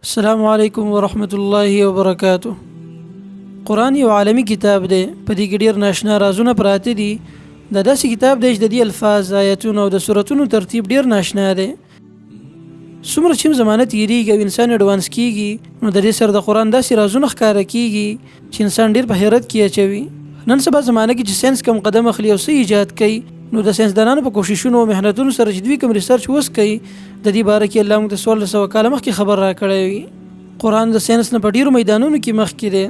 السلام علیکم ورحمت الله وبرکاته. قرآن یو عالمی کتاب دی، په دې کې ډېر ناشنا رازونه پراته دي. دا داسې کتاب دی چې د دې الفاظ، آیتونه او د سورتونو ترتیب ډېر ناشنا دی. څومره چې زمانه تېرېږي او انسان اډوانس کېږي، نو د دې سره د قرآن داسې رازونه ښکاره کېږي چې انسان ډېر په حیرت کې اچوي. نن سبا زمانه کې چې ساینس کم قدم اخلي او څه ایجاد کوي، نو د ساینسدانانو په کوششونو او محنتونو سره چې دوی کوم ریسرچ وس کوي، د دې باره کې الله موږ ته 1400 کاله مخکې خبر راکړی وي. قرآن د ساینس نه په ډېرو میدانونو کې مخکې دی.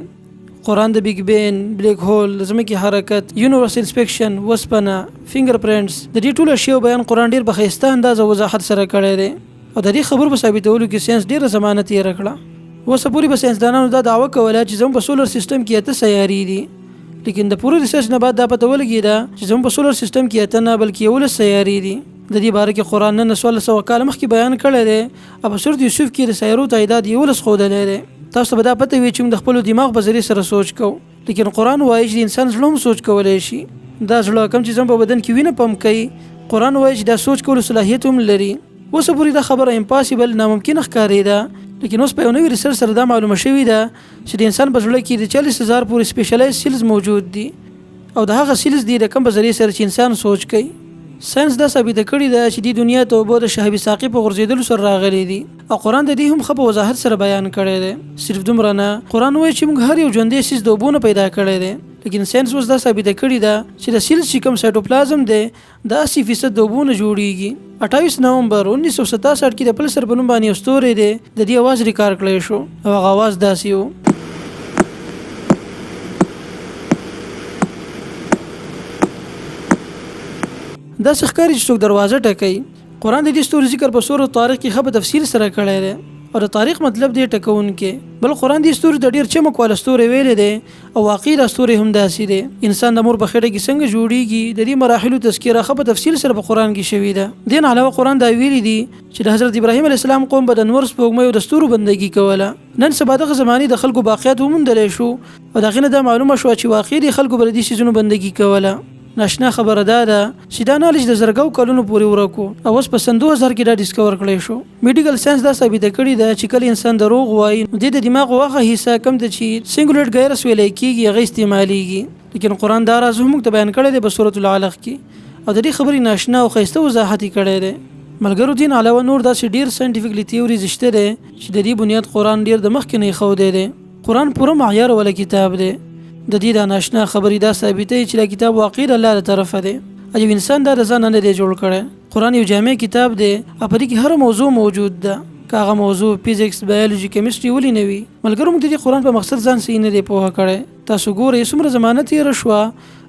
قرآن د بیگ بین، بلیک هول، د ځمکې حرکت، یونیورس انسپیکشن، وسپنه، فینګر پرنټس، د دې ټولو شیو بیان قرآن ډېر په ښایسته انداز او وضاحت سره کړی دی، او د دې خبرو په ثابتولو کې ساینس ډېره زمانه تېره کړه. اوسه پورې به ساینسدانانو دا دعوه کوله چې زموږ په سولر سیستم کې 8 سیارې دي، لیکن د پوره ریسرچ نه بعد دا پته ولګېده چې زموږ په سولر سیستم کې 8 نه بلکې 11 سیارې دي. د دې باره کې قرآن نن 1400 کاله مخکې بیان کړی دی، او په سورت یوسف کې د سیارو تعداد 11 ښودلی دی. تاسو ته به دا پته وي چې موږ د خپلو دماغ په ذریعې سره سوچ کوو، لیکن قرآن وایي چې د انسان زړه هم سوچ کولی شي. دا زړه کوم چې زموږ په بدن کې وینه پمپ کوي، قرآن وایي چې دا سوچ کولو صلاحیت هم لري. اوسه پورې دا خبره امپاسیبل، ناممکنه ښکارېده، لیکن اوس په یو نوي ریسرچ سره دا معلومه شوې ده چې د انسان په زړه کې د 40,000 پورې سپیشلایز سیلز موجود دي، او د هغه سیلز دي د کوم په ذریعې سره چې انسان سوچ کوي. ساینس دا ثابته کړې ده چې د دنیا ته اوبه د شهاب ساقي په غورځېدلو سره راغلي دي، او قرآن د دې هم ښه په وضاحت سره بیان کړی دی. صرف دومره نه، قرآن وایي چې موږ هر یو ژوندی څیز د اوبو نه پیدا کړی دی، لیکن ساینس اوس دا ثابته کړې ده چې د سیلز چې کوم سایټوپلازم دی د 80% د اوبو نه جوړیږي. 28 نومبر 1967 کې د پلسر په نوم باندې یو ستوری دی، د دې اواز ریکارډ کړی شو، او هغه اواز داسې و. دا ښکاري چې څوک دروازه ټکوي. قرآن د دې ستوري ذکر په سورۃ طارق کې ښه په تفصیل سره کړی دی، او د تاریخ مطلب دی ټکونکی. بل قرآن دې ستوري د ډېر چمک والا ستوری ویلی دی، او واقعي دا ستوری هم داسې دی. انسان د مور په خېټه کې څنګه جوړیږي، د دې مراحلو تذکره ښه په تفصیل سره په قرآن کې شوې ده. دې نه علاوه قرآن دا ویلي دي چې د حضرت ابراهیم علیه السلام قوم به د انور سپوږمۍ او د ستورو بندګي کوله. نن سبا دغه زمانې د خلکو باقیات وموندلی شو، او د هغې نه دا معلومه شوه چې واقعي د خلکو به د دې څیزونو بندګي کوله. ناشنا خبره دا ده چې دا نالج د زرګو کلونو پورې ورکو، او اوس په سن 2000 کې دا ډیسکور کړی شو. میډیکل ساینس دا ثابته کړې ده چې کله انسان دروغ وایي، نو د دماغ هغه حصه کم ده چې سینګولیټ غیرس ویلی کېږي، هغه استعمالیږي. لیکن قرآن دا راز هم موږ ته بیان کړی دی په سورۃ العلق کې، او د دې خبرې ناشنا او ښایسته وضاحت یې کړی دی. ملګرو، دین علاوه نور داسې ډېر ساینټیفیکلی تیوریز شته دی چې د دې بنیاد قرآن ډېر د مخکې نه ایښودی دی. قرآن پوره معیار والا کتاب دی. د دې دا ناشنا خبرې دا ثابتوي چې دا کتاب واقعي د الله له طرفه دی، او یو انسان دا د ځان نه دی جوړ کړی. قرآن یو جامع کتاب دی، او په دې کې هر موضوع موجود ده، که هغه موضوع فزیکس، بایولوژي، کیمستري ولې نه وي. ملګرو، موږ د دې قرآن په مقصد ځان صحیح نه دی پوهه کړی. تاسو ګورئ څومره زمانه تېره شوه،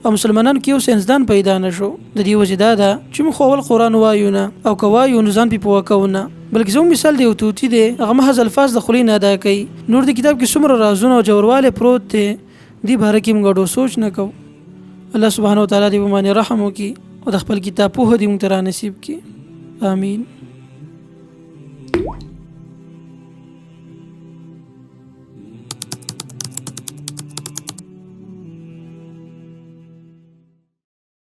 او مسلمانانو کې یو ساینسدان پیدا نه شو. د دې وجې دا ده چې موږ اول قرآن وایو نه، او که وایو نو ځان پې پوهه کوو نه، بلکې زموږ مثال دی یو طوطي دی، هغه محض الفاظ د خولې نه ادا کوي. نور د کتاب کې څومره رازونه او جوړوالی پروت دی، دې باره کې موږ ډېر سوچ نه کوو. الله سبحانه وتعالی دې په باندې رحم وکړي، او د خپل کتاب پوهه دې موږ ته را نصیب کړي. آمین.